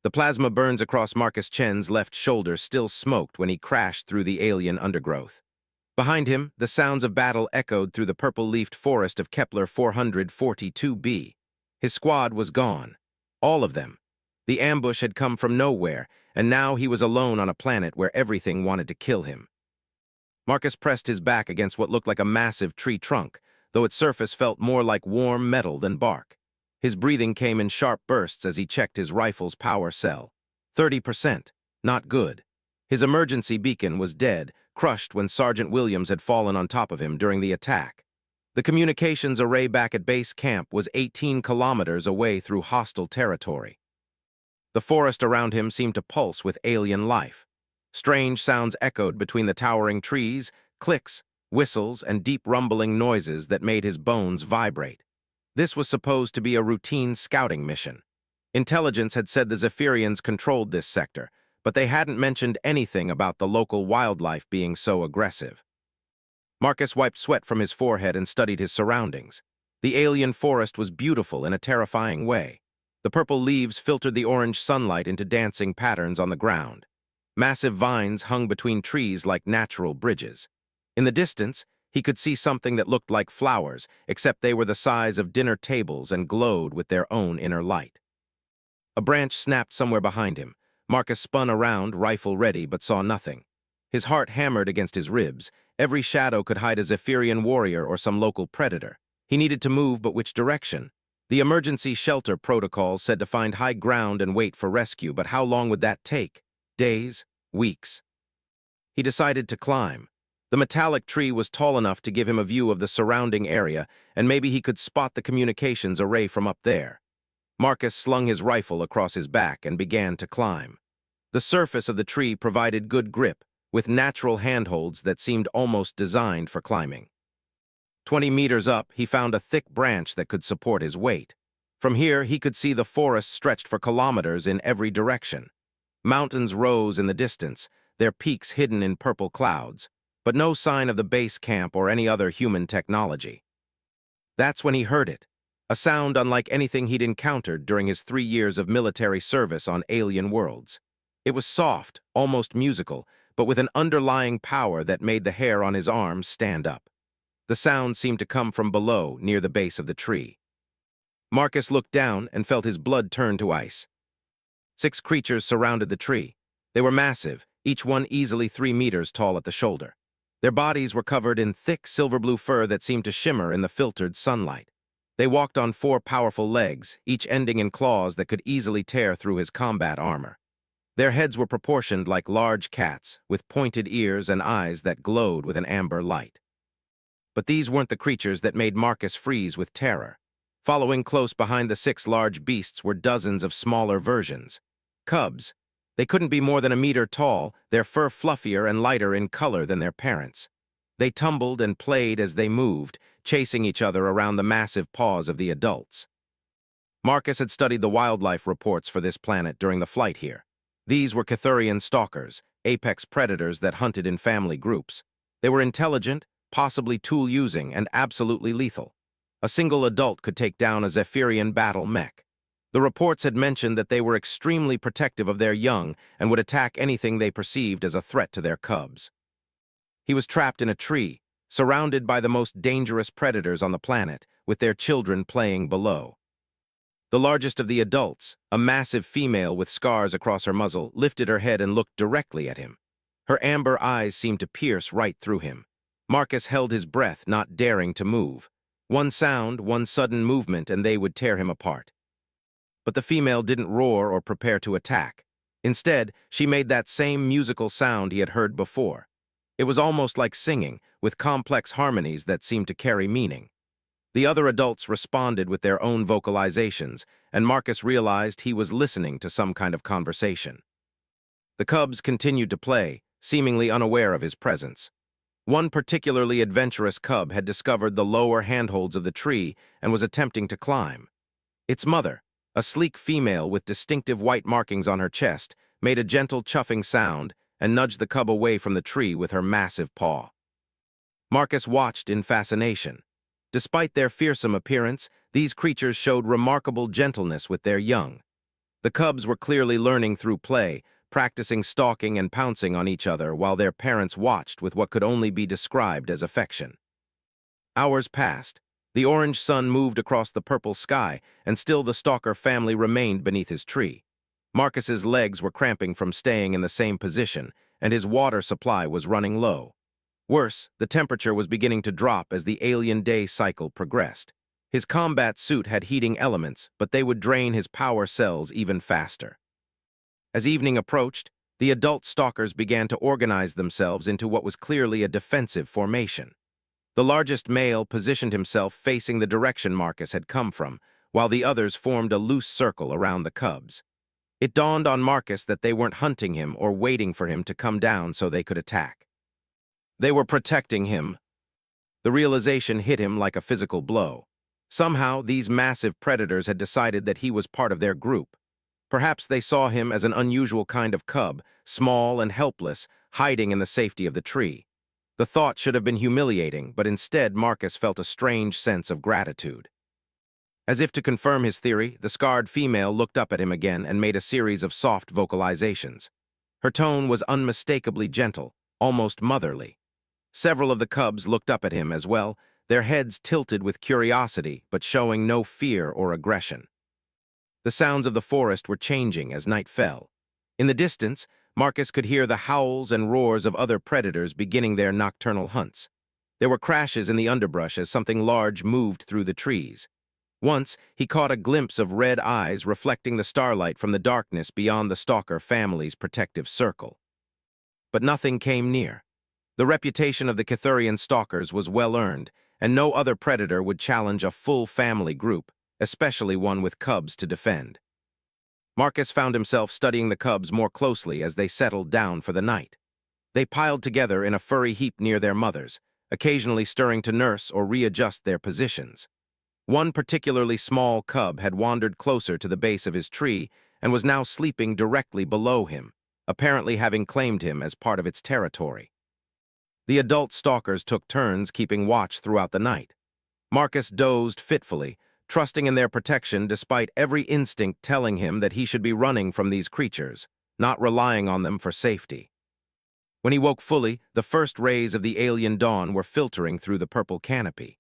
The plasma burns across Marcus Chen's left shoulder still smoked when he crashed through the alien undergrowth. Behind him, the sounds of battle echoed through the purple-leafed forest of Kepler 442b. His squad was gone. All of them. The ambush had come from nowhere, and now he was alone on a planet where everything wanted to kill him. Marcus pressed his back against what looked like a massive tree trunk, though its surface felt more like warm metal than bark. His breathing came in sharp bursts as he checked his rifle's power cell. 30%. Not good. His emergency beacon was dead, crushed when Sergeant Williams had fallen on top of him during the attack. The communications array back at base camp was 18 kilometers away through hostile territory. The forest around him seemed to pulse with alien life. Strange sounds echoed between the towering trees, clicks, whistles, and deep rumbling noises that made his bones vibrate. This was supposed to be a routine scouting mission. Intelligence had said the Zephyrians controlled this sector, but they hadn't mentioned anything about the local wildlife being so aggressive. Marcus wiped sweat from his forehead and studied his surroundings. The alien forest was beautiful in a terrifying way. The purple leaves filtered the orange sunlight into dancing patterns on the ground. Massive vines hung between trees like natural bridges. In the distance, he could see something that looked like flowers, except they were the size of dinner tables and glowed with their own inner light. A branch snapped somewhere behind him. Marcus spun around, rifle ready, but saw nothing. His heart hammered against his ribs. Every shadow could hide a Zephyrian warrior or some local predator. He needed to move, but which direction? The emergency shelter protocols said to find high ground and wait for rescue, but how long would that take? Days? Weeks? He decided to climb. The metallic tree was tall enough to give him a view of the surrounding area, and maybe he could spot the communications array from up there. Marcus slung his rifle across his back and began to climb. The surface of the tree provided good grip, with natural handholds that seemed almost designed for climbing. 20 meters up, he found a thick branch that could support his weight. From here, he could see the forest stretched for kilometers in every direction. Mountains rose in the distance, their peaks hidden in purple clouds, but no sign of the base camp or any other human technology. That's when he heard it, a sound unlike anything he'd encountered during his 3 years of military service on alien worlds. It was soft, almost musical, but with an underlying power that made the hair on his arms stand up. The sound seemed to come from below, near the base of the tree. Marcus looked down and felt his blood turn to ice. 6 creatures surrounded the tree. They were massive, each one easily 3 meters tall at the shoulder. Their bodies were covered in thick silver-blue fur that seemed to shimmer in the filtered sunlight. They walked on 4 powerful legs, each ending in claws that could easily tear through his combat armor. Their heads were proportioned like large cats, with pointed ears and eyes that glowed with an amber light. But these weren't the creatures that made Marcus freeze with terror. Following close behind the 6 large beasts were dozens of smaller versions. Cubs. They couldn't be more than a meter tall, their fur fluffier and lighter in color than their parents. They tumbled and played as they moved, chasing each other around the massive paws of the adults. Marcus had studied the wildlife reports for this planet during the flight here. These were Cathurian stalkers, apex predators that hunted in family groups. They were intelligent, possibly tool-using, and absolutely lethal. A single adult could take down a Zephyrian battle mech. The reports had mentioned that they were extremely protective of their young and would attack anything they perceived as a threat to their cubs. He was trapped in a tree, surrounded by the most dangerous predators on the planet, with their children playing below. The largest of the adults, a massive female with scars across her muzzle, lifted her head and looked directly at him. Her amber eyes seemed to pierce right through him. Marcus held his breath, not daring to move. One sound, one sudden movement, and they would tear him apart. But the female didn't roar or prepare to attack. Instead, she made that same musical sound he had heard before. It was almost like singing, with complex harmonies that seemed to carry meaning. The other adults responded with their own vocalizations, and Marcus realized he was listening to some kind of conversation. The cubs continued to play, seemingly unaware of his presence. One particularly adventurous cub had discovered the lower handholds of the tree and was attempting to climb. Its mother, a sleek female with distinctive white markings on her chest, made a gentle chuffing sound and nudged the cub away from the tree with her massive paw. Marcus watched in fascination. Despite their fearsome appearance, these creatures showed remarkable gentleness with their young. The cubs were clearly learning through play, practicing stalking and pouncing on each other while their parents watched with what could only be described as affection. Hours passed. The orange sun moved across the purple sky, and still the stalker family remained beneath his tree. Marcus's legs were cramping from staying in the same position, and his water supply was running low. Worse, the temperature was beginning to drop as the alien day cycle progressed. His combat suit had heating elements, but they would drain his power cells even faster. As evening approached, the adult stalkers began to organize themselves into what was clearly a defensive formation. The largest male positioned himself facing the direction Marcus had come from, while the others formed a loose circle around the cubs. It dawned on Marcus that they weren't hunting him or waiting for him to come down so they could attack. They were protecting him. The realization hit him like a physical blow. Somehow, these massive predators had decided that he was part of their group. Perhaps they saw him as an unusual kind of cub, small and helpless, hiding in the safety of the tree. The thought should have been humiliating, but instead Marcus felt a strange sense of gratitude. As if to confirm his theory, the scarred female looked up at him again and made a series of soft vocalizations. Her tone was unmistakably gentle, almost motherly. Several of the cubs looked up at him as well, their heads tilted with curiosity but showing no fear or aggression. The sounds of the forest were changing as night fell. In the distance, Marcus could hear the howls and roars of other predators beginning their nocturnal hunts. There were crashes in the underbrush as something large moved through the trees. Once, he caught a glimpse of red eyes reflecting the starlight from the darkness beyond the stalker family's protective circle. But nothing came near. The reputation of the Cathurian stalkers was well earned, and no other predator would challenge a full family group, especially one with cubs to defend. Marcus found himself studying the cubs more closely as they settled down for the night. They piled together in a furry heap near their mothers, occasionally stirring to nurse or readjust their positions. One particularly small cub had wandered closer to the base of his tree and was now sleeping directly below him, apparently having claimed him as part of its territory. The adult stalkers took turns keeping watch throughout the night. Marcus dozed fitfully, trusting in their protection despite every instinct telling him that he should be running from these creatures, not relying on them for safety. When he woke fully, the first rays of the alien dawn were filtering through the purple canopy.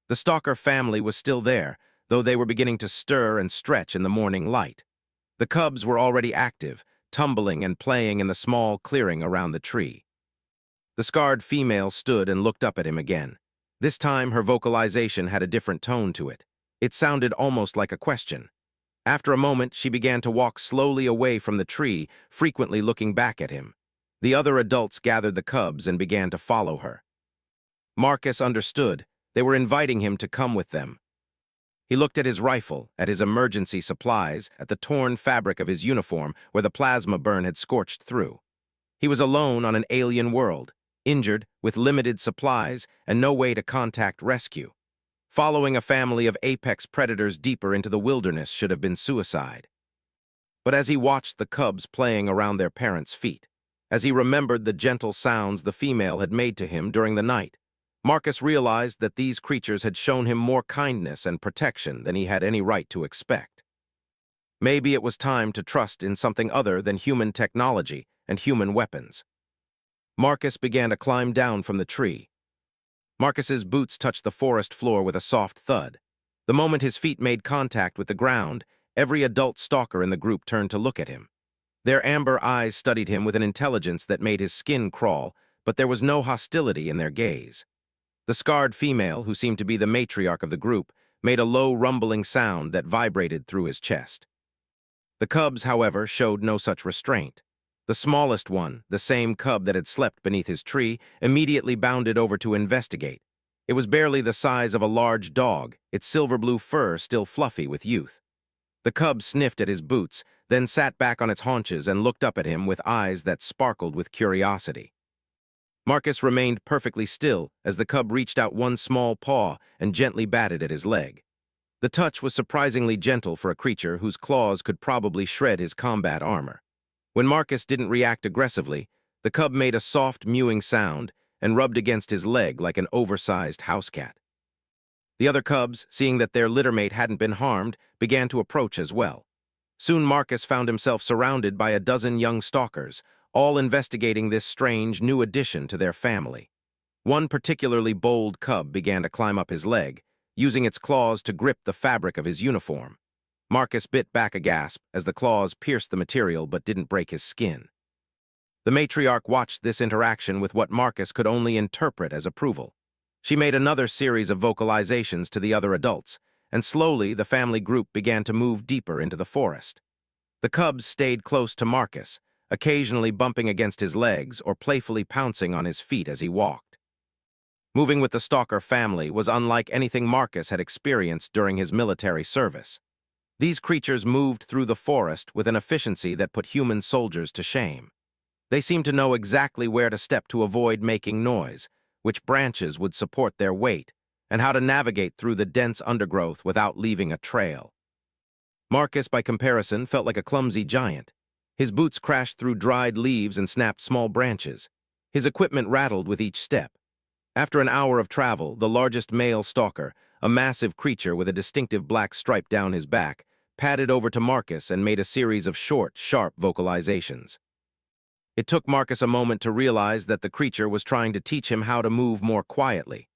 The stalker family was still there, though they were beginning to stir and stretch in the morning light. The cubs were already active, tumbling and playing in the small clearing around the tree. The scarred female stood and looked up at him again. This time her vocalization had a different tone to it. It sounded almost like a question. After a moment, she began to walk slowly away from the tree, frequently looking back at him. The other adults gathered the cubs and began to follow her. Marcus understood. They were inviting him to come with them. He looked at his rifle, at his emergency supplies, at the torn fabric of his uniform where the plasma burn had scorched through. He was alone on an alien world, injured, with limited supplies, and no way to contact rescue. Following a family of apex predators deeper into the wilderness should have been suicide. But as he watched the cubs playing around their parents' feet, as he remembered the gentle sounds the female had made to him during the night, Marcus realized that these creatures had shown him more kindness and protection than he had any right to expect. Maybe it was time to trust in something other than human technology and human weapons. Marcus began to climb down from the tree. Marcus's boots touched the forest floor with a soft thud. The moment his feet made contact with the ground, every adult stalker in the group turned to look at him. Their amber eyes studied him with an intelligence that made his skin crawl, but there was no hostility in their gaze. The scarred female, who seemed to be the matriarch of the group, made a low rumbling sound that vibrated through his chest. The cubs, however, showed no such restraint. The smallest one, the same cub that had slept beneath his tree, immediately bounded over to investigate. It was barely the size of a large dog, its silver-blue fur still fluffy with youth. The cub sniffed at his boots, then sat back on its haunches and looked up at him with eyes that sparkled with curiosity. Marcus remained perfectly still as the cub reached out one small paw and gently batted at his leg. The touch was surprisingly gentle for a creature whose claws could probably shred his combat armor. When Marcus didn't react aggressively, the cub made a soft mewing sound and rubbed against his leg like an oversized house cat. The other cubs, seeing that their littermate hadn't been harmed, began to approach as well. Soon Marcus found himself surrounded by a dozen young stalkers, all investigating this strange new addition to their family. One particularly bold cub began to climb up his leg, using its claws to grip the fabric of his uniform. Marcus bit back a gasp as the claws pierced the material but didn't break his skin. The matriarch watched this interaction with what Marcus could only interpret as approval. She made another series of vocalizations to the other adults, and slowly the family group began to move deeper into the forest. The cubs stayed close to Marcus, occasionally bumping against his legs or playfully pouncing on his feet as he walked. Moving with the stalker family was unlike anything Marcus had experienced during his military service. These creatures moved through the forest with an efficiency that put human soldiers to shame. They seemed to know exactly where to step to avoid making noise, which branches would support their weight, and how to navigate through the dense undergrowth without leaving a trail. Marcus, by comparison, felt like a clumsy giant. His boots crashed through dried leaves and snapped small branches. His equipment rattled with each step. After an hour of travel, the largest male stalker, a massive creature with a distinctive black stripe down his back, padded over to Marcus and made a series of short, sharp vocalizations. It took Marcus a moment to realize that the creature was trying to teach him how to move more quietly.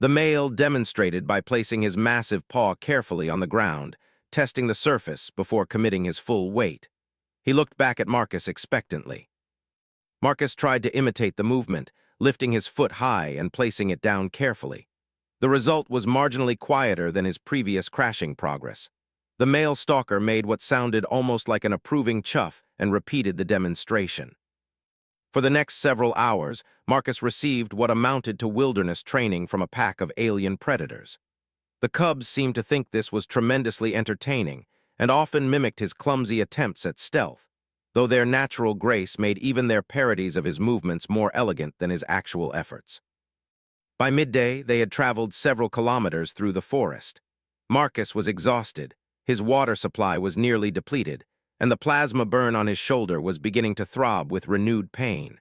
The male demonstrated by placing his massive paw carefully on the ground, testing the surface before committing his full weight. He looked back at Marcus expectantly. Marcus tried to imitate the movement, lifting his foot high and placing it down carefully. The result was marginally quieter than his previous crashing progress. The male stalker made what sounded almost like an approving chuff and repeated the demonstration. For the next several hours, Marcus received what amounted to wilderness training from a pack of alien predators. The cubs seemed to think this was tremendously entertaining and often mimicked his clumsy attempts at stealth, though their natural grace made even their parodies of his movements more elegant than his actual efforts. By midday, they had traveled several kilometers through the forest. Marcus was exhausted, his water supply was nearly depleted, and the plasma burn on his shoulder was beginning to throb with renewed pain.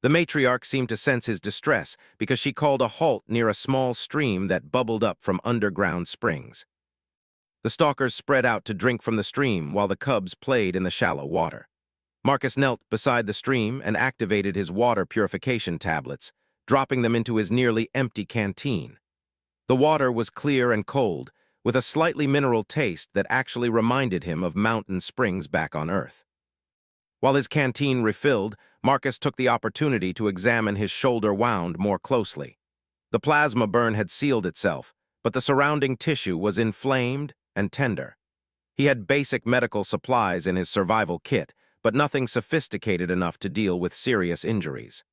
The matriarch seemed to sense his distress because she called a halt near a small stream that bubbled up from underground springs. The stalkers spread out to drink from the stream while the cubs played in the shallow water. Marcus knelt beside the stream and activated his water purification tablets, dropping them into his nearly empty canteen. The water was clear and cold, with a slightly mineral taste that actually reminded him of mountain springs back on Earth. While his canteen refilled, Marcus took the opportunity to examine his shoulder wound more closely. The plasma burn had sealed itself, but the surrounding tissue was inflamed and tender. He had basic medical supplies in his survival kit, but nothing sophisticated enough to deal with serious injuries.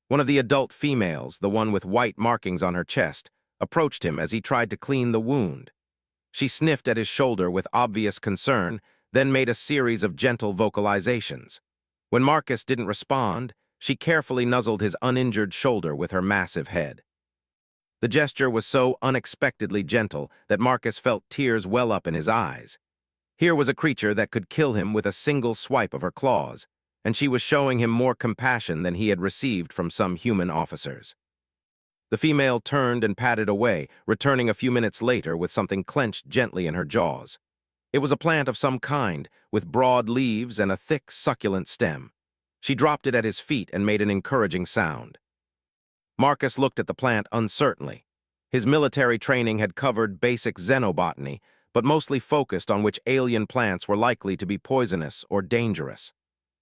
One of the adult females, the one with white markings on her chest, approached him as he tried to clean the wound. She sniffed at his shoulder with obvious concern, then made a series of gentle vocalizations. When Marcus didn't respond, she carefully nuzzled his uninjured shoulder with her massive head. The gesture was so unexpectedly gentle that Marcus felt tears well up in his eyes. Here was a creature that could kill him with a single swipe of her claws, and she was showing him more compassion than he had received from some human officers. The female turned and padded away, returning a few minutes later with something clenched gently in her jaws. It was a plant of some kind, with broad leaves and a thick, succulent stem. She dropped it at his feet and made an encouraging sound. Marcus looked at the plant uncertainly. His military training had covered basic xenobotany, but mostly focused on which alien plants were likely to be poisonous or dangerous.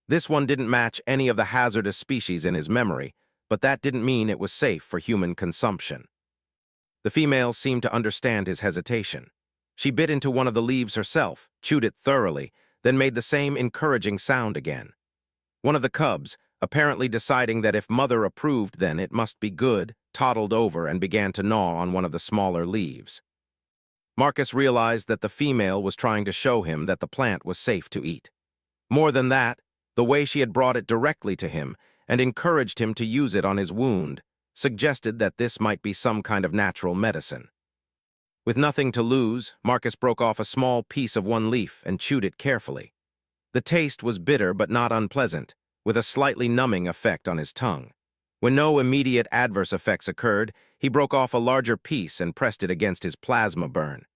This one didn't match any of the hazardous species in his memory, but that didn't mean it was safe for human consumption. The female seemed to understand his hesitation. She bit into one of the leaves herself, chewed it thoroughly, then made the same encouraging sound again. One of the cubs, apparently deciding that if Mother approved then it must be good, toddled over and began to gnaw on one of the smaller leaves. Marcus realized that the female was trying to show him that the plant was safe to eat. More than that, the way she had brought it directly to him and encouraged him to use it on his wound suggested that this might be some kind of natural medicine. With nothing to lose, Marcus broke off a small piece of one leaf and chewed it carefully. The taste was bitter but not unpleasant, with a slightly numbing effect on his tongue. When no immediate adverse effects occurred, he broke off a larger piece and pressed it against his plasma burn.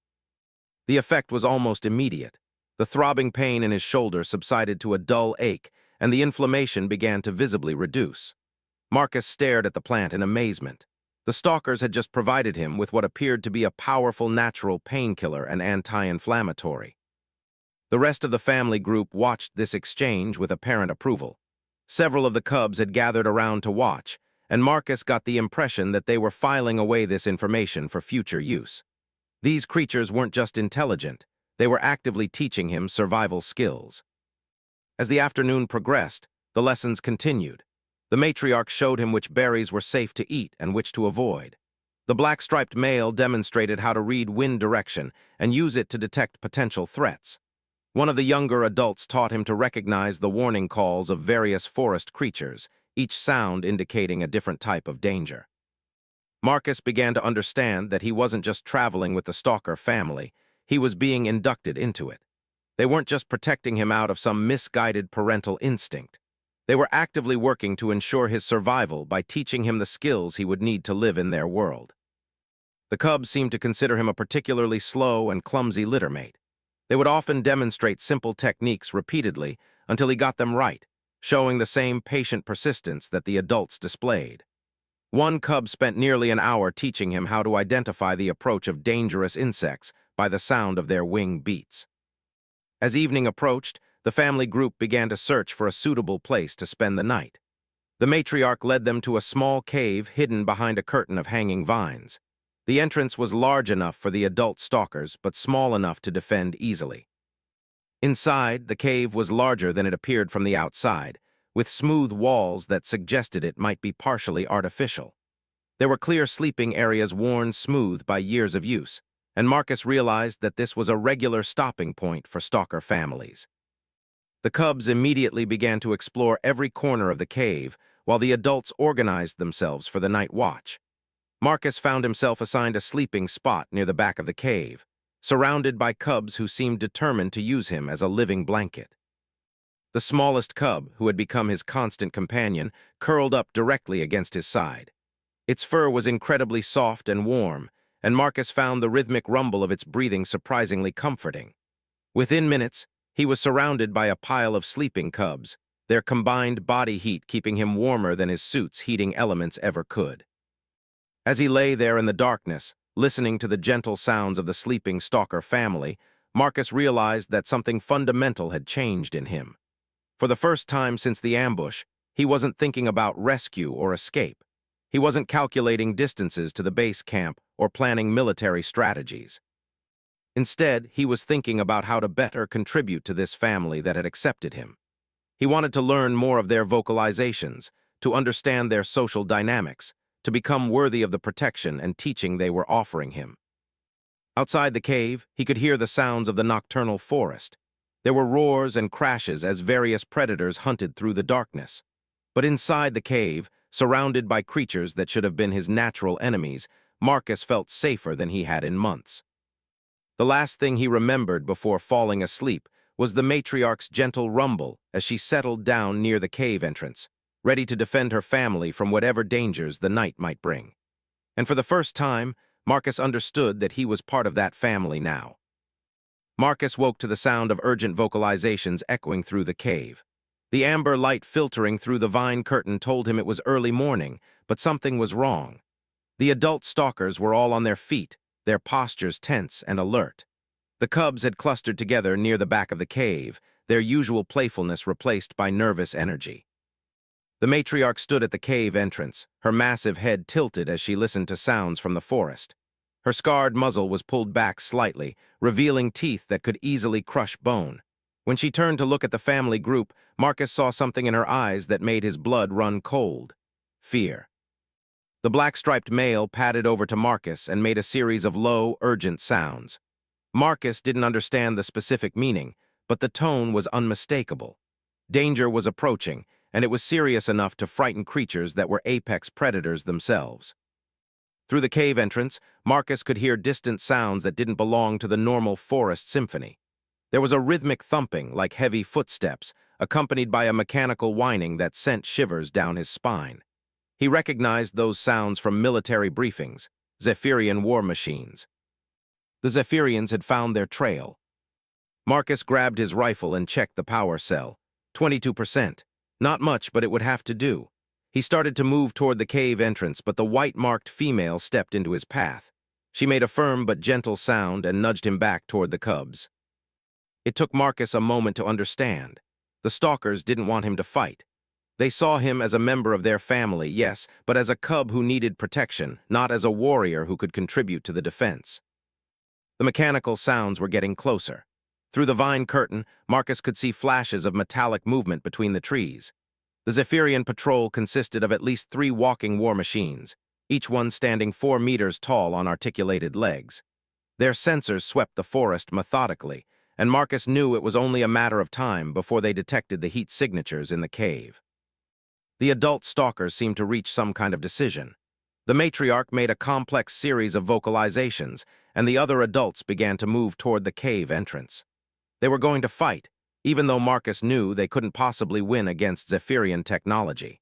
The effect was almost immediate. The throbbing pain in his shoulder subsided to a dull ache, and the inflammation began to visibly reduce. Marcus stared at the plant in amazement. The stalkers had just provided him with what appeared to be a powerful natural painkiller and anti-inflammatory. The rest of the family group watched this exchange with apparent approval. Several of the cubs had gathered around to watch, and Marcus got the impression that they were filing away this information for future use. These creatures weren't just intelligent, they were actively teaching him survival skills. As the afternoon progressed, the lessons continued. The matriarch showed him which berries were safe to eat and which to avoid. The black-striped male demonstrated how to read wind direction and use it to detect potential threats. One of the younger adults taught him to recognize the warning calls of various forest creatures, each sound indicating a different type of danger. Marcus began to understand that he wasn't just traveling with the stalker family, he was being inducted into it. They weren't just protecting him out of some misguided parental instinct. They were actively working to ensure his survival by teaching him the skills he would need to live in their world. The cubs seemed to consider him a particularly slow and clumsy littermate. They would often demonstrate simple techniques repeatedly until he got them right, showing the same patient persistence that the adults displayed. One cub spent nearly an hour teaching him how to identify the approach of dangerous insects by the sound of their wing beats. As evening approached, the family group began to search for a suitable place to spend the night. The matriarch led them to a small cave hidden behind a curtain of hanging vines. The entrance was large enough for the adult stalkers, but small enough to defend easily. Inside, the cave was larger than it appeared from the outside, with smooth walls that suggested it might be partially artificial. There were clear sleeping areas worn smooth by years of use, and Marcus realized that this was a regular stopping point for stalker families. The cubs immediately began to explore every corner of the cave, while the adults organized themselves for the night watch. Marcus found himself assigned a sleeping spot near the back of the cave, surrounded by cubs who seemed determined to use him as a living blanket. The smallest cub, who had become his constant companion, curled up directly against his side. Its fur was incredibly soft and warm, and Marcus found the rhythmic rumble of its breathing surprisingly comforting. Within minutes, he was surrounded by a pile of sleeping cubs, their combined body heat keeping him warmer than his suit's heating elements ever could. As he lay there in the darkness, listening to the gentle sounds of the sleeping stalker family, Marcus realized that something fundamental had changed in him. For the first time since the ambush, he wasn't thinking about rescue or escape. He wasn't calculating distances to the base camp or planning military strategies. Instead, he was thinking about how to better contribute to this family that had accepted him. He wanted to learn more of their vocalizations, to understand their social dynamics, to become worthy of the protection and teaching they were offering him. Outside the cave, he could hear the sounds of the nocturnal forest. There were roars and crashes as various predators hunted through the darkness. But inside the cave, surrounded by creatures that should have been his natural enemies, Marcus felt safer than he had in months. The last thing he remembered before falling asleep was the matriarch's gentle rumble as she settled down near the cave entrance, ready to defend her family from whatever dangers the night might bring. And for the first time, Marcus understood that he was part of that family now. Marcus woke to the sound of urgent vocalizations echoing through the cave. The amber light filtering through the vine curtain told him it was early morning, but something was wrong. The adult stalkers were all on their feet, their postures tense and alert. The cubs had clustered together near the back of the cave, their usual playfulness replaced by nervous energy. The matriarch stood at the cave entrance, her massive head tilted as she listened to sounds from the forest. Her scarred muzzle was pulled back slightly, revealing teeth that could easily crush bone. When she turned to look at the family group, Marcus saw something in her eyes that made his blood run cold. Fear. The black-striped male padded over to Marcus and made a series of low, urgent sounds. Marcus didn't understand the specific meaning, but the tone was unmistakable. Danger was approaching, and it was serious enough to frighten creatures that were apex predators themselves. Through the cave entrance, Marcus could hear distant sounds that didn't belong to the normal forest symphony. There was a rhythmic thumping like heavy footsteps, accompanied by a mechanical whining that sent shivers down his spine. He recognized those sounds from military briefings, Zephyrian war machines. The Zephyrians had found their trail. Marcus grabbed his rifle and checked the power cell. 22%. Not much, but it would have to do. He started to move toward the cave entrance, but the white-marked female stepped into his path. She made a firm but gentle sound and nudged him back toward the cubs. It took Marcus a moment to understand. The stalkers didn't want him to fight. They saw him as a member of their family, yes, but as a cub who needed protection, not as a warrior who could contribute to the defense. The mechanical sounds were getting closer. Through the vine curtain, Marcus could see flashes of metallic movement between the trees. The Zephyrian patrol consisted of at least 3 walking war machines, each one standing 4 meters tall on articulated legs. Their sensors swept the forest methodically, and Marcus knew it was only a matter of time before they detected the heat signatures in the cave. The adult stalkers seemed to reach some kind of decision. The matriarch made a complex series of vocalizations, and the other adults began to move toward the cave entrance. They were going to fight, even though Marcus knew they couldn't possibly win against Zephyrian technology.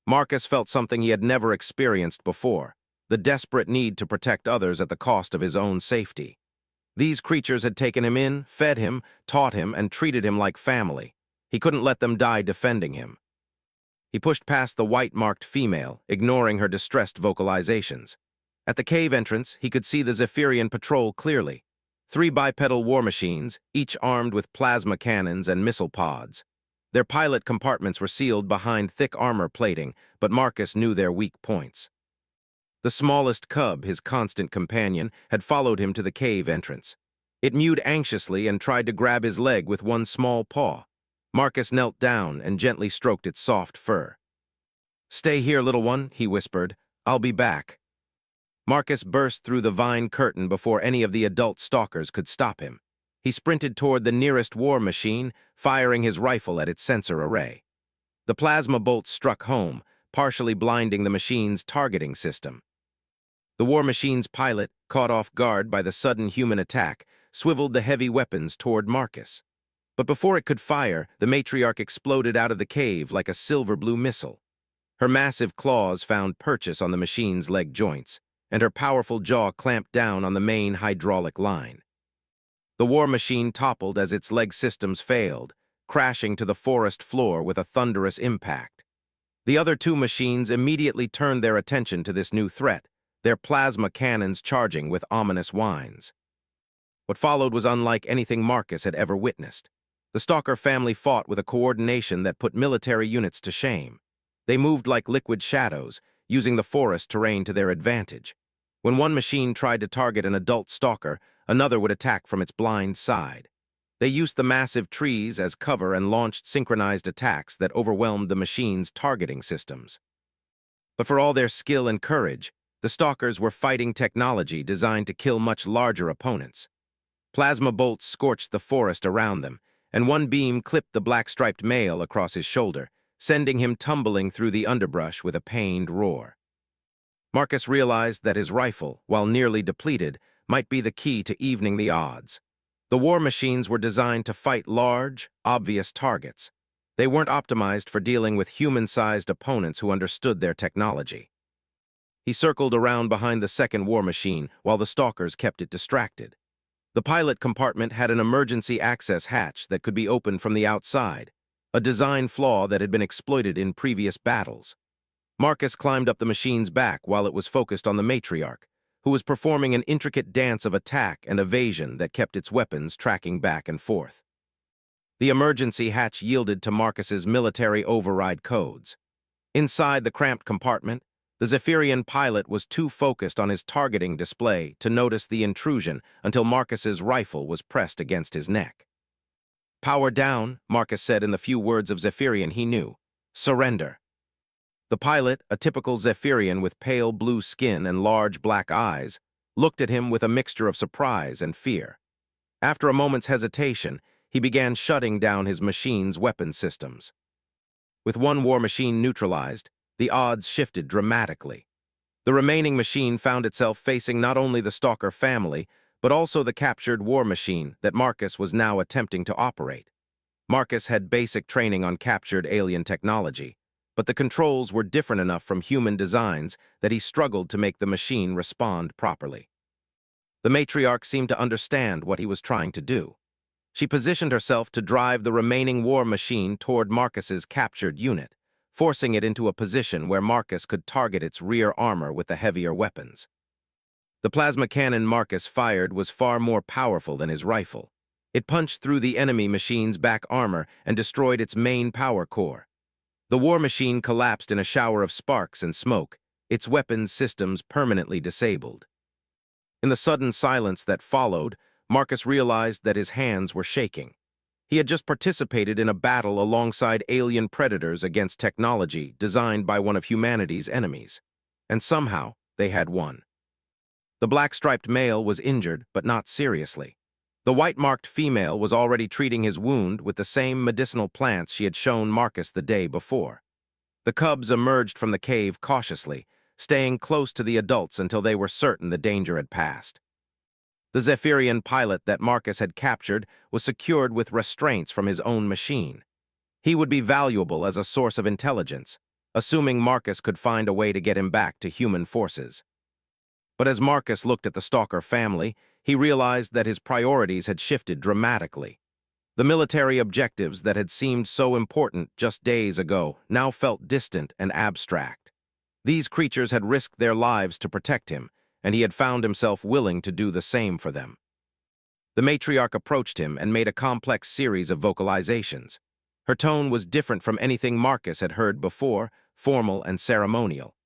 Marcus felt something he had never experienced before, the desperate need to protect others at the cost of his own safety. These creatures had taken him in, fed him, taught him, and treated him like family. He couldn't let them die defending him. He pushed past the white-marked female, ignoring her distressed vocalizations. At the cave entrance, he could see the Zephyrian patrol clearly. 3 bipedal war machines, each armed with plasma cannons and missile pods. Their pilot compartments were sealed behind thick armor plating, but Marcus knew their weak points. The smallest cub, his constant companion, had followed him to the cave entrance. It mewed anxiously and tried to grab his leg with one small paw. Marcus knelt down and gently stroked its soft fur. "Stay here, little one," he whispered. "I'll be back." Marcus burst through the vine curtain before any of the adult stalkers could stop him. He sprinted toward the nearest war machine, firing his rifle at its sensor array. The plasma bolts struck home, partially blinding the machine's targeting system. The war machine's pilot, caught off guard by the sudden human attack, swiveled the heavy weapons toward Marcus. But before it could fire, the matriarch exploded out of the cave like a silver-blue missile. Her massive claws found purchase on the machine's leg joints, and her powerful jaw clamped down on the main hydraulic line. The war machine toppled as its leg systems failed, crashing to the forest floor with a thunderous impact. The other 2 machines immediately turned their attention to this new threat, their plasma cannons charging with ominous whines. What followed was unlike anything Marcus had ever witnessed. The Stalker family fought with a coordination that put military units to shame. They moved like liquid shadows, using the forest terrain to their advantage. When one machine tried to target an adult stalker, another would attack from its blind side. They used the massive trees as cover and launched synchronized attacks that overwhelmed the machine's targeting systems. But for all their skill and courage, the stalkers were fighting technology designed to kill much larger opponents. Plasma bolts scorched the forest around them, and one beam clipped the black-striped male across his shoulder, sending him tumbling through the underbrush with a pained roar. Marcus realized that his rifle, while nearly depleted, might be the key to evening the odds. The war machines were designed to fight large, obvious targets. They weren't optimized for dealing with human-sized opponents who understood their technology. He circled around behind the second war machine while the stalkers kept it distracted. The pilot compartment had an emergency access hatch that could be opened from the outside, a design flaw that had been exploited in previous battles. Marcus climbed up the machine's back while it was focused on the matriarch, who was performing an intricate dance of attack and evasion that kept its weapons tracking back and forth. The emergency hatch yielded to Marcus's military override codes. Inside the cramped compartment, the Zephyrian pilot was too focused on his targeting display to notice the intrusion until Marcus's rifle was pressed against his neck. "Power down," Marcus said in the few words of Zephyrian he knew. "Surrender." The pilot, a typical Zephyrian with pale blue skin and large black eyes, looked at him with a mixture of surprise and fear. After a moment's hesitation, he began shutting down his machine's weapon systems. With one war machine neutralized, the odds shifted dramatically. The remaining machine found itself facing not only the Stalker family, but also the captured war machine that Marcus was now attempting to operate. Marcus had basic training on captured alien technology, but the controls were different enough from human designs that he struggled to make the machine respond properly. The matriarch seemed to understand what he was trying to do. She positioned herself to drive the remaining war machine toward Marcus's captured unit, forcing it into a position where Marcus could target its rear armor with the heavier weapons. The plasma cannon Marcus fired was far more powerful than his rifle. It punched through the enemy machine's back armor and destroyed its main power core. The war machine collapsed in a shower of sparks and smoke, its weapons systems permanently disabled. In the sudden silence that followed, Marcus realized that his hands were shaking. He had just participated in a battle alongside alien predators against technology designed by one of humanity's enemies. And somehow, they had won. The black-striped male was injured, but not seriously. The white-marked female was already treating his wound with the same medicinal plants she had shown Marcus the day before. The cubs emerged from the cave cautiously, staying close to the adults until they were certain the danger had passed. The Zephyrian pilot that Marcus had captured was secured with restraints from his own machine. He would be valuable as a source of intelligence, assuming Marcus could find a way to get him back to human forces. But as Marcus looked at the Stalker family, he realized that his priorities had shifted dramatically. The military objectives that had seemed so important just days ago now felt distant and abstract. These creatures had risked their lives to protect him, and he had found himself willing to do the same for them. The matriarch approached him and made a complex series of vocalizations. Her tone was different from anything Marcus had heard before, formal and ceremonial.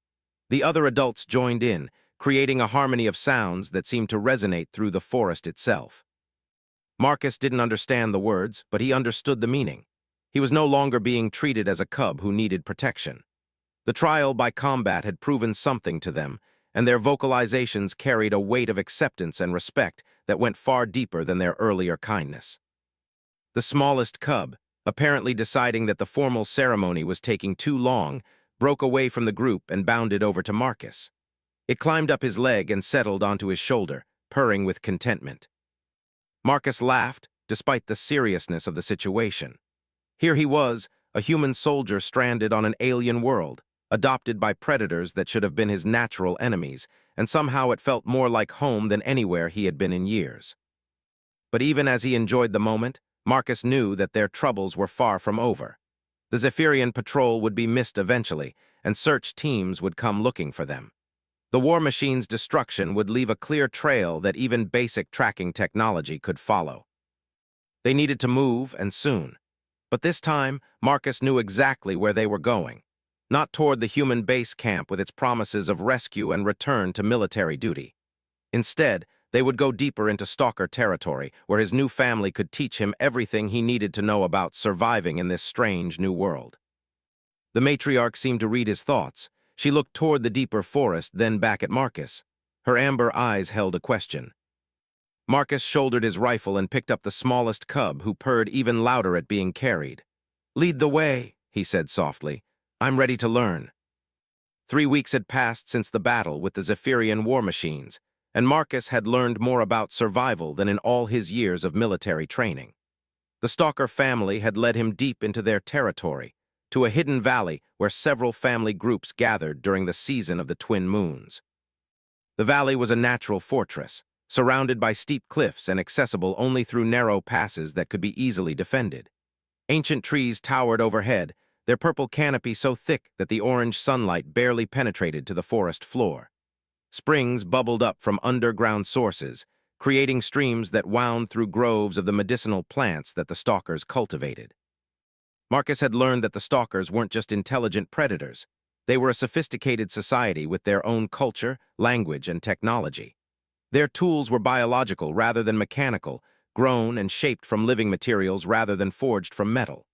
The other adults joined in, creating a harmony of sounds that seemed to resonate through the forest itself. Marcus didn't understand the words, but he understood the meaning. He was no longer being treated as a cub who needed protection. The trial by combat had proven something to them, and their vocalizations carried a weight of acceptance and respect that went far deeper than their earlier kindness. The smallest cub, apparently deciding that the formal ceremony was taking too long, broke away from the group and bounded over to Marcus. It climbed up his leg and settled onto his shoulder, purring with contentment. Marcus laughed, despite the seriousness of the situation. Here he was, a human soldier stranded on an alien world, adopted by predators that should have been his natural enemies, and somehow it felt more like home than anywhere he had been in years. But even as he enjoyed the moment, Marcus knew that their troubles were far from over. The Zephyrian patrol would be missed eventually, and search teams would come looking for them. The war machine's destruction would leave a clear trail that even basic tracking technology could follow. They needed to move, and soon. But this time, Marcus knew exactly where they were going. Not toward the human base camp with its promises of rescue and return to military duty. Instead, they would go deeper into Stalker territory, where his new family could teach him everything he needed to know about surviving in this strange new world. The matriarch seemed to read his thoughts. She looked toward the deeper forest, then back at Marcus. Her amber eyes held a question. Marcus shouldered his rifle and picked up the smallest cub, who purred even louder at being carried. "Lead the way," he said softly. "I'm ready to learn." 3 weeks had passed since the battle with the Zephyrian war machines, and Marcus had learned more about survival than in all his years of military training. The Stalker family had led him deep into their territory, to a hidden valley where several family groups gathered during the season of the twin moons. The valley was a natural fortress, surrounded by steep cliffs and accessible only through narrow passes that could be easily defended. Ancient trees towered overhead, their purple canopy so thick that the orange sunlight barely penetrated to the forest floor. Springs bubbled up from underground sources, creating streams that wound through groves of the medicinal plants that the Stalkers cultivated. Marcus had learned that the Stalkers weren't just intelligent predators. They were a sophisticated society with their own culture, language, and technology. Their tools were biological rather than mechanical, grown and shaped from living materials rather than forged from metal.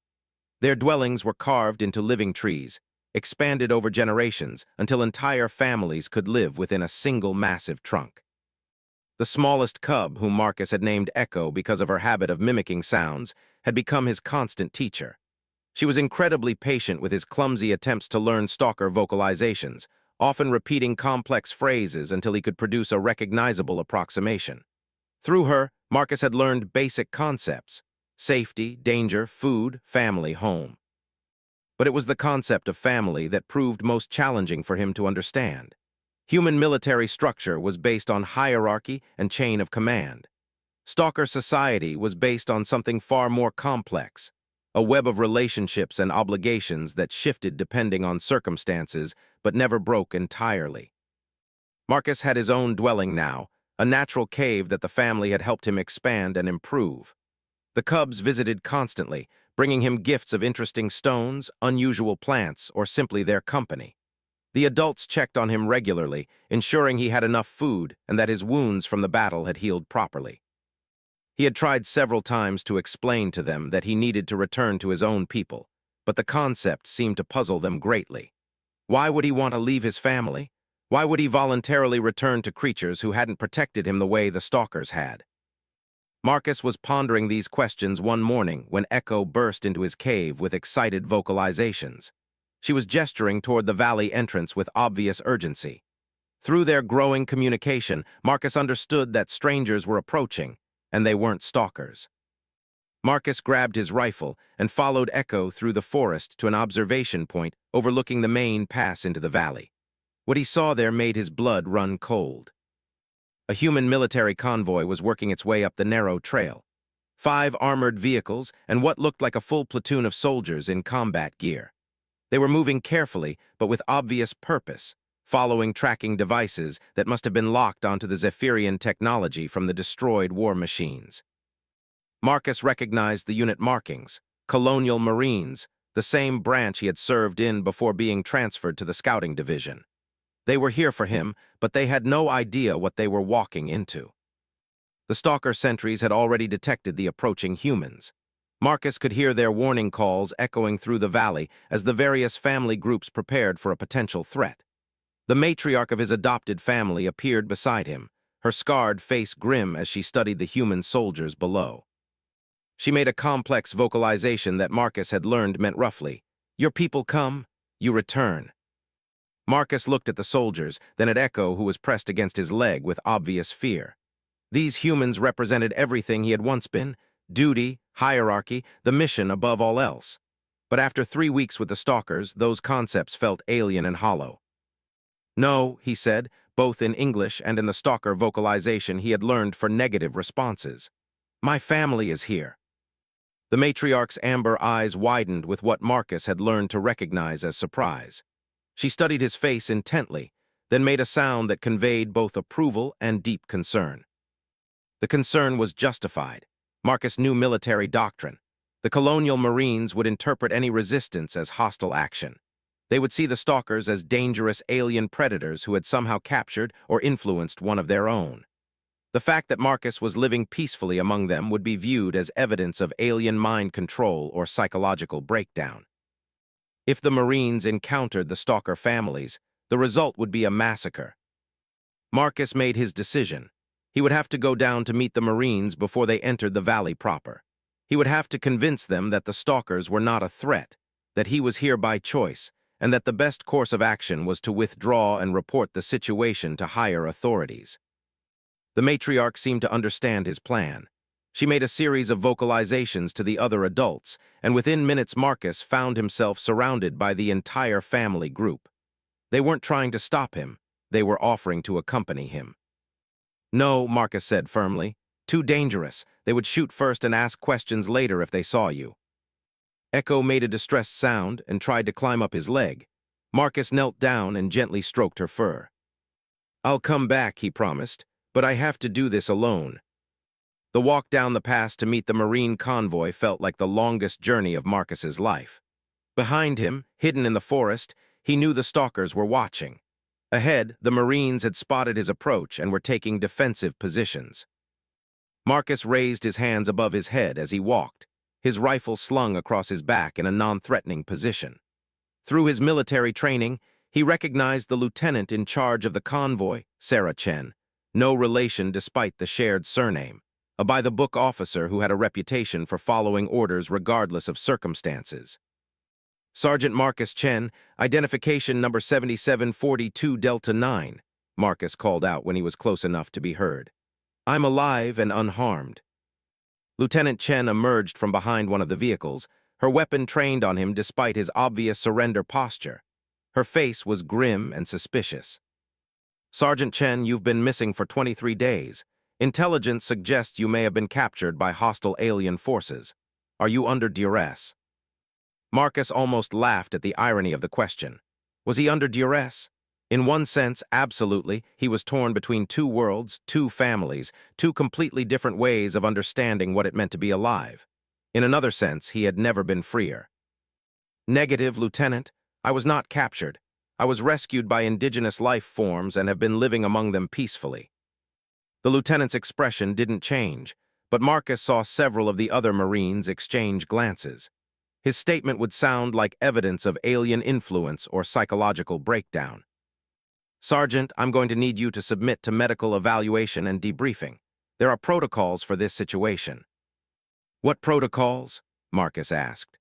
Their dwellings were carved into living trees, expanded over generations until entire families could live within a single massive trunk. The smallest cub, whom Marcus had named Echo because of her habit of mimicking sounds, had become his constant teacher. She was incredibly patient with his clumsy attempts to learn Stalker vocalizations, often repeating complex phrases until he could produce a recognizable approximation. Through her, Marcus had learned basic concepts: safety, danger, food, family, home. But it was the concept of family that proved most challenging for him to understand. Human military structure was based on hierarchy and chain of command. Stalker society was based on something far more complex, a web of relationships and obligations that shifted depending on circumstances but never broke entirely. Marcus had his own dwelling now, a natural cave that the family had helped him expand and improve. The cubs visited constantly, bringing him gifts of interesting stones, unusual plants, or simply their company. The adults checked on him regularly, ensuring he had enough food and that his wounds from the battle had healed properly. He had tried several times to explain to them that he needed to return to his own people, but the concept seemed to puzzle them greatly. Why would he want to leave his family? Why would he voluntarily return to creatures who hadn't protected him the way the stalkers had? Marcus was pondering these questions one morning when Echo burst into his cave with excited vocalizations. She was gesturing toward the valley entrance with obvious urgency. Through their growing communication, Marcus understood that strangers were approaching, and they weren't stalkers. Marcus grabbed his rifle and followed Echo through the forest to an observation point overlooking the main pass into the valley. What he saw there made his blood run cold. A human military convoy was working its way up the narrow trail. 5 armored vehicles and what looked like a full platoon of soldiers in combat gear. They were moving carefully, but with obvious purpose, following tracking devices that must have been locked onto the Zephyrian technology from the destroyed war machines. Marcus recognized the unit markings, Colonial Marines, the same branch he had served in before being transferred to the scouting division. They were here for him, but they had no idea what they were walking into. The stalker sentries had already detected the approaching humans. Marcus could hear their warning calls echoing through the valley as the various family groups prepared for a potential threat. The matriarch of his adopted family appeared beside him, her scarred face grim as she studied the human soldiers below. She made a complex vocalization that Marcus had learned meant roughly, "Your people come, you return." Marcus looked at the soldiers, then at Echo, who was pressed against his leg with obvious fear. These humans represented everything he had once been: duty, hierarchy, the mission above all else. But after 3 weeks with the stalkers, those concepts felt alien and hollow. "No," he said, both in English and in the stalker vocalization he had learned for negative responses. "My family is here." The matriarch's amber eyes widened with what Marcus had learned to recognize as surprise. She studied his face intently, then made a sound that conveyed both approval and deep concern. The concern was justified. Marcus knew military doctrine. The Colonial Marines would interpret any resistance as hostile action. They would see the stalkers as dangerous alien predators who had somehow captured or influenced one of their own. The fact that Marcus was living peacefully among them would be viewed as evidence of alien mind control or psychological breakdown. If the Marines encountered the stalker families, the result would be a massacre. Marcus made his decision. He would have to go down to meet the Marines before they entered the valley proper. He would have to convince them that the stalkers were not a threat, that he was here by choice, and that the best course of action was to withdraw and report the situation to higher authorities. The matriarch seemed to understand his plan. She made a series of vocalizations to the other adults, and within minutes Marcus found himself surrounded by the entire family group. They weren't trying to stop him, they were offering to accompany him. "No," Marcus said firmly. "Too dangerous. They would shoot first and ask questions later if they saw you." Echo made a distressed sound and tried to climb up his leg. Marcus knelt down and gently stroked her fur. "I'll come back," he promised, "but I have to do this alone." The walk down the pass to meet the Marine convoy felt like the longest journey of Marcus's life. Behind him, hidden in the forest, he knew the stalkers were watching. Ahead, the Marines had spotted his approach and were taking defensive positions. Marcus raised his hands above his head as he walked, his rifle slung across his back in a non-threatening position. Through his military training, he recognized the lieutenant in charge of the convoy, Sarah Chen, no relation despite the shared surname, a by-the-book officer who had a reputation for following orders regardless of circumstances. "Sergeant Marcus Chen, identification number 7742 Delta 9, Marcus called out when he was close enough to be heard. "I'm alive and unharmed." Lieutenant Chen emerged from behind one of the vehicles, her weapon trained on him despite his obvious surrender posture. Her face was grim and suspicious. "Sergeant Chen, you've been missing for 23 days. Intelligence suggests you may have been captured by hostile alien forces. Are you under duress? Marcus almost laughed at the irony of the question. Was he under duress? In one sense, absolutely, he was torn between two worlds, two families, two completely different ways of understanding what it meant to be alive. In another sense, he had never been freer. Negative, Lieutenant. I was not captured. I was rescued by indigenous life forms and have been living among them peacefully. The lieutenant's expression didn't change, but Marcus saw several of the other Marines exchange glances. His statement would sound like evidence of alien influence or psychological breakdown. Sergeant, I'm going to need you to submit to medical evaluation and debriefing. There are protocols for this situation. What protocols? Marcus asked.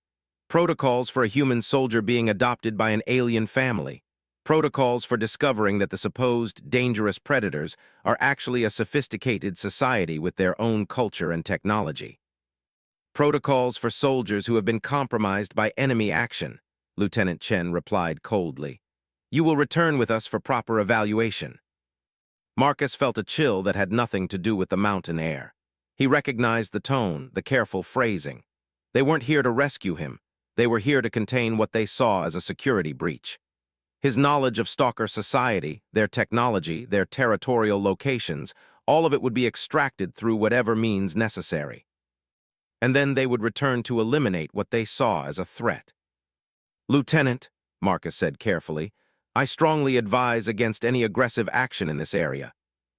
Protocols for a human soldier being adopted by an alien family. Protocols for discovering that the supposed dangerous predators are actually a sophisticated society with their own culture and technology. Protocols for soldiers who have been compromised by enemy action, Lieutenant Chen replied coldly. You will return with us for proper evaluation. Marcus felt a chill that had nothing to do with the mountain air. He recognized the tone, the careful phrasing. They weren't here to rescue him. They were here to contain what they saw as a security breach. His knowledge of Stalker society, their technology, their territorial locations, all of it would be extracted through whatever means necessary. And then they would return to eliminate what they saw as a threat. Lieutenant, Marcus said carefully, I strongly advise against any aggressive action in this area.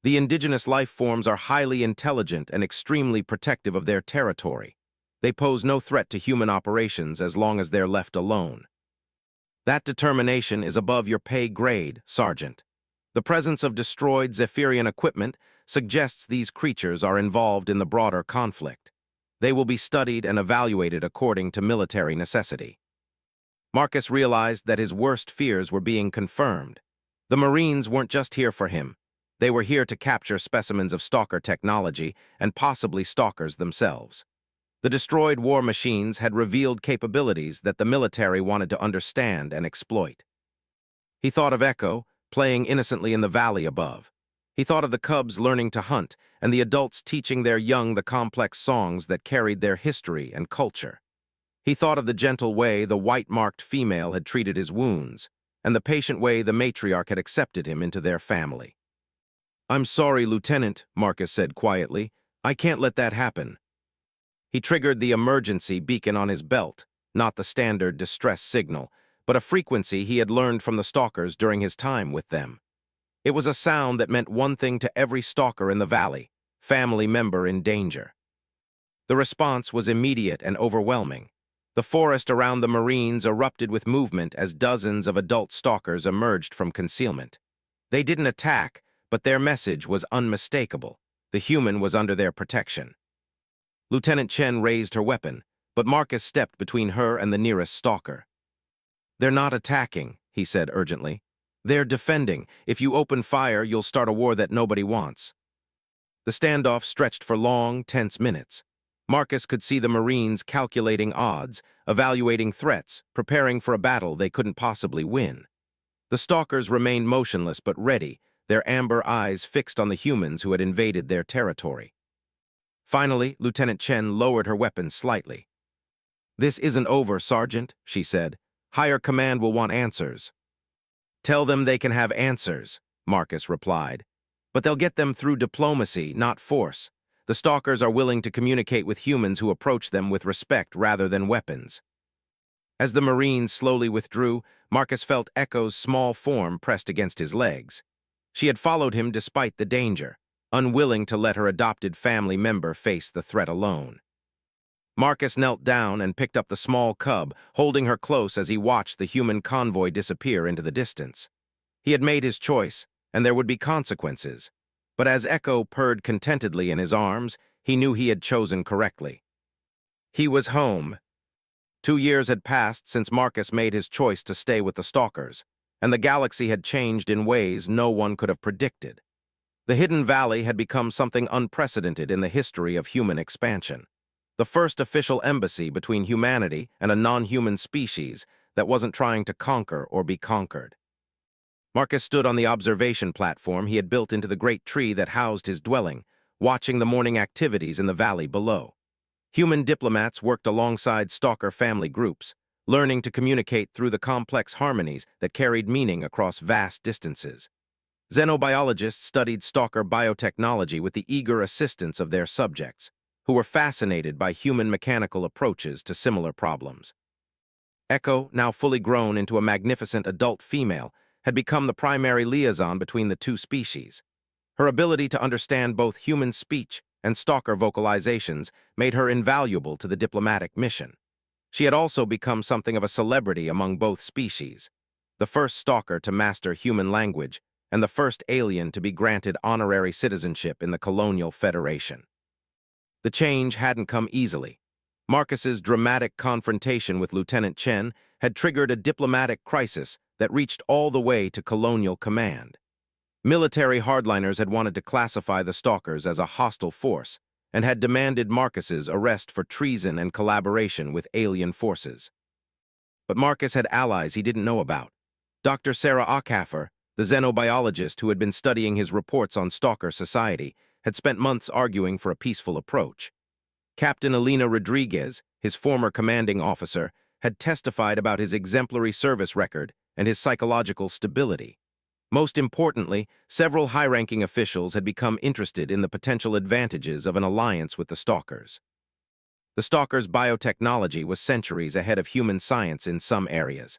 The indigenous life forms are highly intelligent and extremely protective of their territory. They pose no threat to human operations as long as they're left alone. That determination is above your pay grade, Sergeant. The presence of destroyed Zephyrian equipment suggests these creatures are involved in the broader conflict. They will be studied and evaluated according to military necessity. Marcus realized that his worst fears were being confirmed. The Marines weren't just here for him. They were here to capture specimens of Stalker technology and possibly Stalkers themselves. The destroyed war machines had revealed capabilities that the military wanted to understand and exploit. He thought of Echo, playing innocently in the valley above. He thought of the cubs learning to hunt and the adults teaching their young the complex songs that carried their history and culture. He thought of the gentle way the white-marked female had treated his wounds and the patient way the matriarch had accepted him into their family. I'm sorry, Lieutenant, Marcus said quietly. I can't let that happen. He triggered the emergency beacon on his belt, not the standard distress signal, but a frequency he had learned from the Stalkers during his time with them. It was a sound that meant one thing to every Stalker in the valley: family member in danger. The response was immediate and overwhelming. The forest around the Marines erupted with movement as dozens of adult Stalkers emerged from concealment. They didn't attack, but their message was unmistakable. The human was under their protection. Lieutenant Chen raised her weapon, but Marcus stepped between her and the nearest Stalker. They're not attacking, he said urgently. They're defending. If you open fire, you'll start a war that nobody wants. The standoff stretched for long, tense minutes. Marcus could see the Marines calculating odds, evaluating threats, preparing for a battle they couldn't possibly win. The Stalkers remained motionless but ready, their amber eyes fixed on the humans who had invaded their territory. Finally, Lieutenant Chen lowered her weapon slightly. This isn't over, Sergeant, she said. Higher command will want answers. Tell them they can have answers, Marcus replied. But they'll get them through diplomacy, not force. The Stalkers are willing to communicate with humans who approach them with respect rather than weapons. As the Marines slowly withdrew, Marcus felt Echo's small form pressed against his legs. She had followed him despite the danger, unwilling to let her adopted family member face the threat alone. Marcus knelt down and picked up the small cub, holding her close as he watched the human convoy disappear into the distance. He had made his choice, and there would be consequences. But as Echo purred contentedly in his arms, he knew he had chosen correctly. He was home. 2 years had passed since Marcus made his choice to stay with the Stalkers, and the galaxy had changed in ways no one could have predicted. The Hidden Valley had become something unprecedented in the history of human expansion. The first official embassy between humanity and a non-human species that wasn't trying to conquer or be conquered. Marcus stood on the observation platform he had built into the great tree that housed his dwelling, watching the morning activities in the valley below. Human diplomats worked alongside stalker family groups, learning to communicate through the complex harmonies that carried meaning across vast distances. Xenobiologists studied stalker biotechnology with the eager assistance of their subjects, who were fascinated by human mechanical approaches to similar problems. Echo, now fully grown into a magnificent adult female, had become the primary liaison between the two species. Her ability to understand both human speech and stalker vocalizations made her invaluable to the diplomatic mission. She had also become something of a celebrity among both species, the first stalker to master human language and the first alien to be granted honorary citizenship in the Colonial Federation. The change hadn't come easily. Marcus's dramatic confrontation with Lieutenant Chen had triggered a diplomatic crisis that reached all the way to Colonial Command. Military hardliners had wanted to classify the stalkers as a hostile force and had demanded Marcus's arrest for treason and collaboration with alien forces. But Marcus had allies he didn't know about. Dr. Sarah Ackhaffer, the xenobiologist who had been studying his reports on stalker society, had spent months arguing for a peaceful approach. Captain Elena Rodriguez, his former commanding officer, had testified about his exemplary service record and his psychological stability. Most importantly, several high-ranking officials had become interested in the potential advantages of an alliance with the stalkers. The stalkers' biotechnology was centuries ahead of human science in some areas.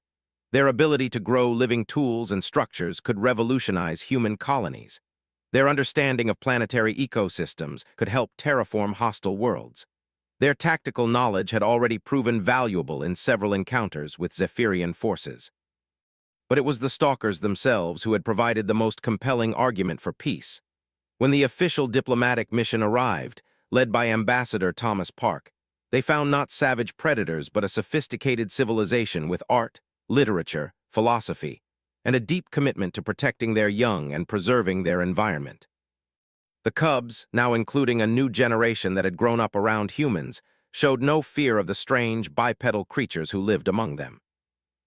Their ability to grow living tools and structures could revolutionize human colonies. Their understanding of planetary ecosystems could help terraform hostile worlds. Their tactical knowledge had already proven valuable in several encounters with Zephyrian forces. But it was the stalkers themselves who had provided the most compelling argument for peace. When the official diplomatic mission arrived, led by Ambassador Thomas Park, they found not savage predators but a sophisticated civilization with art, literature, philosophy, and a deep commitment to protecting their young and preserving their environment. The cubs, now including a new generation that had grown up around humans, showed no fear of the strange bipedal creatures who lived among them.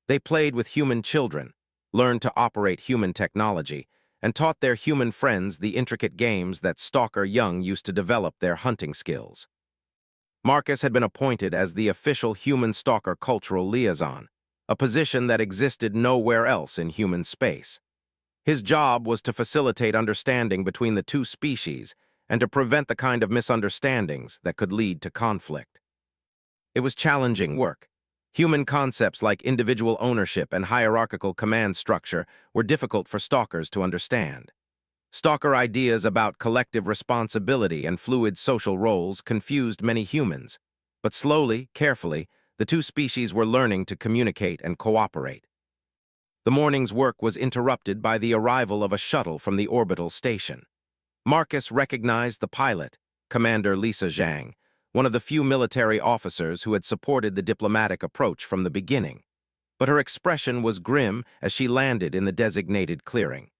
They played with human children, learned to operate human technology, and taught their human friends the intricate games that stalker young used to develop their hunting skills. Marcus had been appointed as the official human stalker cultural liaison, a position that existed nowhere else in human space. His job was to facilitate understanding between the two species and to prevent the kind of misunderstandings that could lead to conflict. It was challenging work. Human concepts like individual ownership and hierarchical command structure were difficult for stalkers to understand. Stalker ideas about collective responsibility and fluid social roles confused many humans, but slowly, carefully, the two species were learning to communicate and cooperate. The morning's work was interrupted by the arrival of a shuttle from the orbital station. Marcus recognized the pilot, Commander Lisa Zhang, one of the few military officers who had supported the diplomatic approach from the beginning, but her expression was grim as she landed in the designated clearing.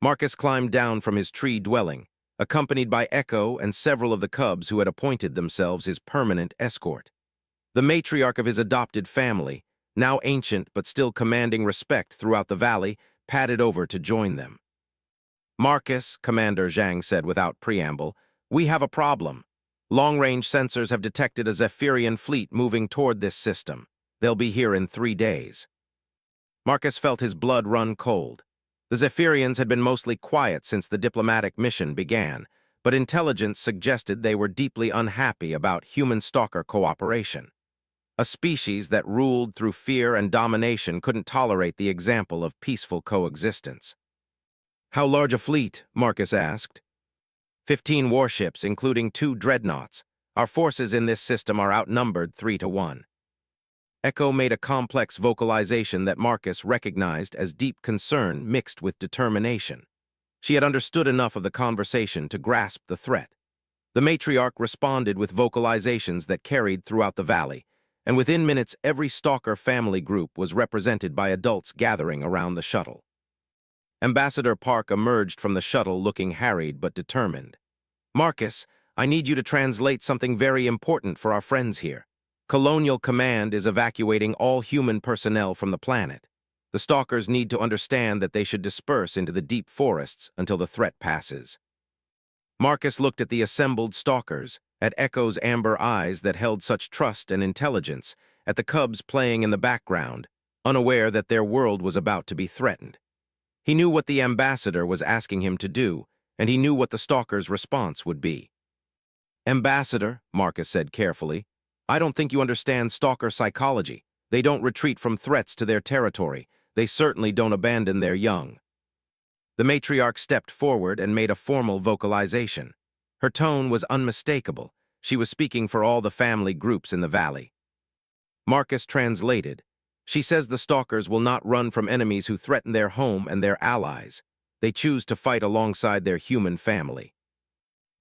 Marcus climbed down from his tree dwelling, accompanied by Echo and several of the cubs who had appointed themselves his permanent escort. The matriarch of his adopted family, now ancient but still commanding respect throughout the valley, padded over to join them. "Marcus," Commander Zhang said without preamble, "we have a problem. Long-range sensors have detected a Zephyrian fleet moving toward this system. They'll be here in 3 days." Marcus felt his blood run cold. The Zephyrians had been mostly quiet since the diplomatic mission began, but intelligence suggested they were deeply unhappy about human-stalker cooperation. A species that ruled through fear and domination couldn't tolerate the example of peaceful coexistence. "How large a fleet?" Marcus asked. 15 warships, including 2 dreadnoughts. Our forces in this system are outnumbered 3 to 1. Echo made a complex vocalization that Marcus recognized as deep concern mixed with determination. She had understood enough of the conversation to grasp the threat. The matriarch responded with vocalizations that carried throughout the valley, and within minutes every stalker family group was represented by adults gathering around the shuttle. Ambassador Park emerged from the shuttle looking harried but determined. "Marcus, I need you to translate something very important for our friends here. Colonial Command is evacuating all human personnel from the planet. The stalkers need to understand that they should disperse into the deep forests until the threat passes." Marcus looked at the assembled stalkers, at Echo's amber eyes that held such trust and intelligence, at the cubs playing in the background, unaware that their world was about to be threatened. He knew what the ambassador was asking him to do, and he knew what the stalkers' response would be. "Ambassador," Marcus said carefully, "I don't think you understand stalker psychology. They don't retreat from threats to their territory. They certainly don't abandon their young." The matriarch stepped forward and made a formal vocalization. Her tone was unmistakable. She was speaking for all the family groups in the valley. Marcus translated. "She says the stalkers will not run from enemies who threaten their home and their allies. They choose to fight alongside their human family."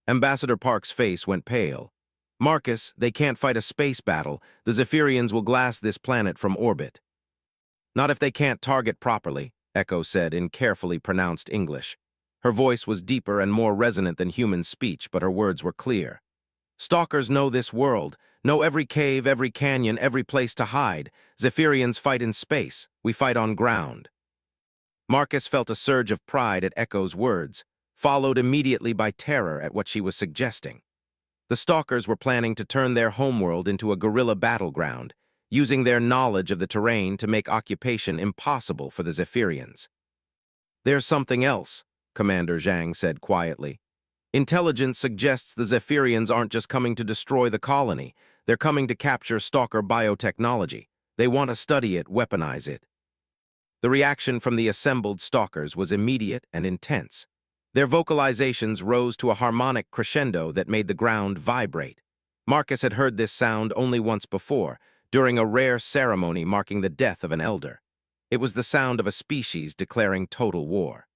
Ambassador Park's face went pale. "Marcus, they can't fight a space battle. The Zephyrians will glass this planet from orbit." "Not if they can't target properly," Echo said in carefully pronounced English. Her voice was deeper and more resonant than human speech, but her words were clear. "Stalkers know this world, know every cave, every canyon, every place to hide. Zephyrians fight in space. We fight on ground." Marcus felt a surge of pride at Echo's words, followed immediately by terror at what she was suggesting. The stalkers were planning to turn their homeworld into a guerrilla battleground, using their knowledge of the terrain to make occupation impossible for the Zephyrians. "There's something else," Commander Zhang said quietly. "Intelligence suggests the Zephyrians aren't just coming to destroy the colony. They're coming to capture stalker biotechnology. They want to study it, weaponize it." The reaction from the assembled stalkers was immediate and intense. Their vocalizations rose to a harmonic crescendo that made the ground vibrate. Marcus had heard this sound only once before, during a rare ceremony marking the death of an elder. It was the sound of a species declaring total war.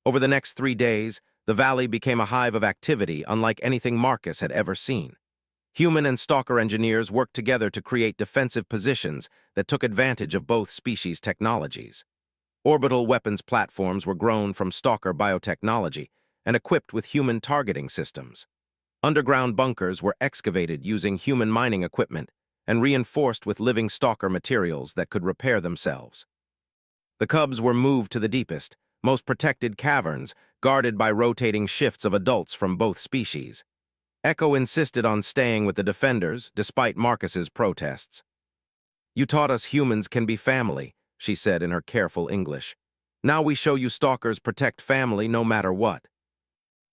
Over the next 3 days, the valley became a hive of activity unlike anything Marcus had ever seen. Human and stalker engineers worked together to create defensive positions that took advantage of both species' technologies. Orbital weapons platforms were grown from stalker biotechnology and equipped with human targeting systems. Underground bunkers were excavated using human mining equipment and reinforced with living stalker materials that could repair themselves. The cubs were moved to the deepest, most protected caverns, guarded by rotating shifts of adults from both species. Echo insisted on staying with the defenders, despite Marcus's protests. "You taught us humans can be family," she said in her careful English. "Now we show you stalkers protect family no matter what."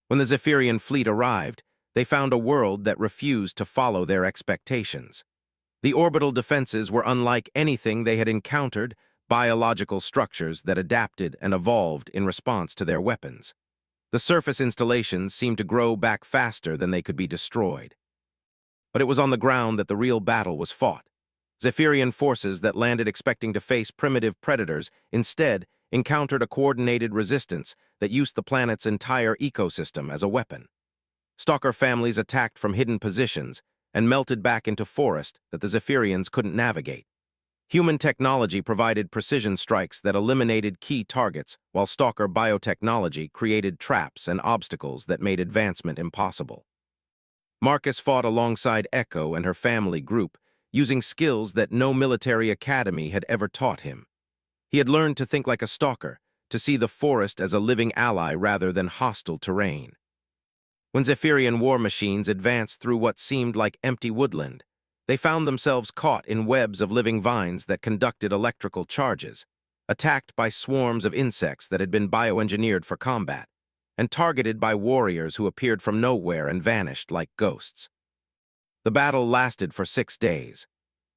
When the Zephyrian fleet arrived, they found a world that refused to follow their expectations. The orbital defenses were unlike anything they had encountered, biological structures that adapted and evolved in response to their weapons. The surface installations seemed to grow back faster than they could be destroyed. But it was on the ground that the real battle was fought. Zephyrian forces that landed expecting to face primitive predators instead encountered a coordinated resistance that used the planet's entire ecosystem as a weapon. Stalker families attacked from hidden positions and melted back into forest that the Zephyrians couldn't navigate. Human technology provided precision strikes that eliminated key targets, while stalker biotechnology created traps and obstacles that made advancement impossible. Marcus fought alongside Echo and her family group, using skills that no military academy had ever taught him. He had learned to think like a stalker, to see the forest as a living ally rather than hostile terrain. When Zephyrian war machines advanced through what seemed like empty woodland, they found themselves caught in webs of living vines that conducted electrical charges, attacked by swarms of insects that had been bioengineered for combat, and targeted by warriors who appeared from nowhere and vanished like ghosts. The battle lasted for 6 days.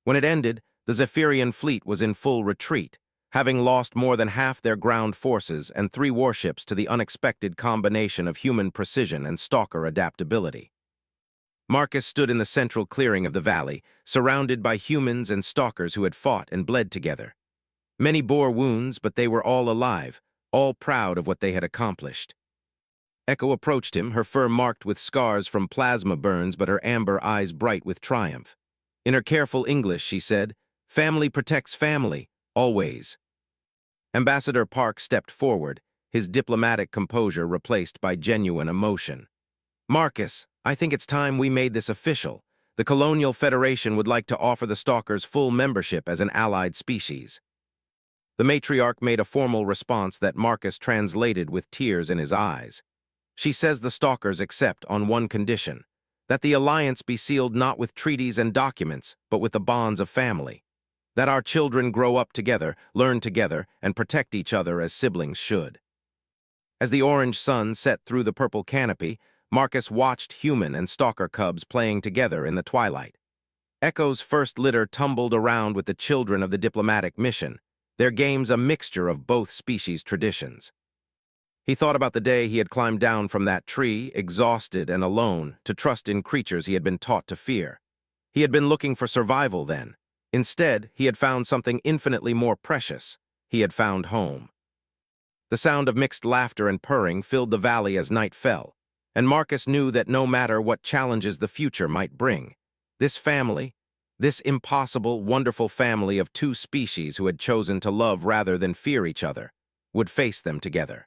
When it ended, the Zephyrian fleet was in full retreat, having lost more than half their ground forces and 3 warships to the unexpected combination of human precision and stalker adaptability. Marcus stood in the central clearing of the valley, surrounded by humans and stalkers who had fought and bled together. Many bore wounds, but they were all alive, all proud of what they had accomplished. Echo approached him, her fur marked with scars from plasma burns, but her amber eyes bright with triumph. In her careful English, she said, "Family protects family, always." Ambassador Park stepped forward, his diplomatic composure replaced by genuine emotion. "Marcus, I think it's time we made this official. The Colonial Federation would like to offer the stalkers full membership as an allied species." The matriarch made a formal response that Marcus translated with tears in his eyes. She says the stalkers accept on one condition, that the alliance be sealed not with treaties and documents, but with the bonds of family. That our children grow up together, learn together, and protect each other as siblings should. As the orange sun set through the purple canopy, Marcus watched human and stalker cubs playing together in the twilight. Echo's first litter tumbled around with the children of the diplomatic mission, their games a mixture of both species' traditions. He thought about the day he had climbed down from that tree, exhausted and alone, to trust in creatures he had been taught to fear. He had been looking for survival then. Instead, he had found something infinitely more precious. He had found home. The sound of mixed laughter and purring filled the valley as night fell, and Marcus knew that no matter what challenges the future might bring, this family, this impossible, wonderful family of two species who had chosen to love rather than fear each other, would face them together.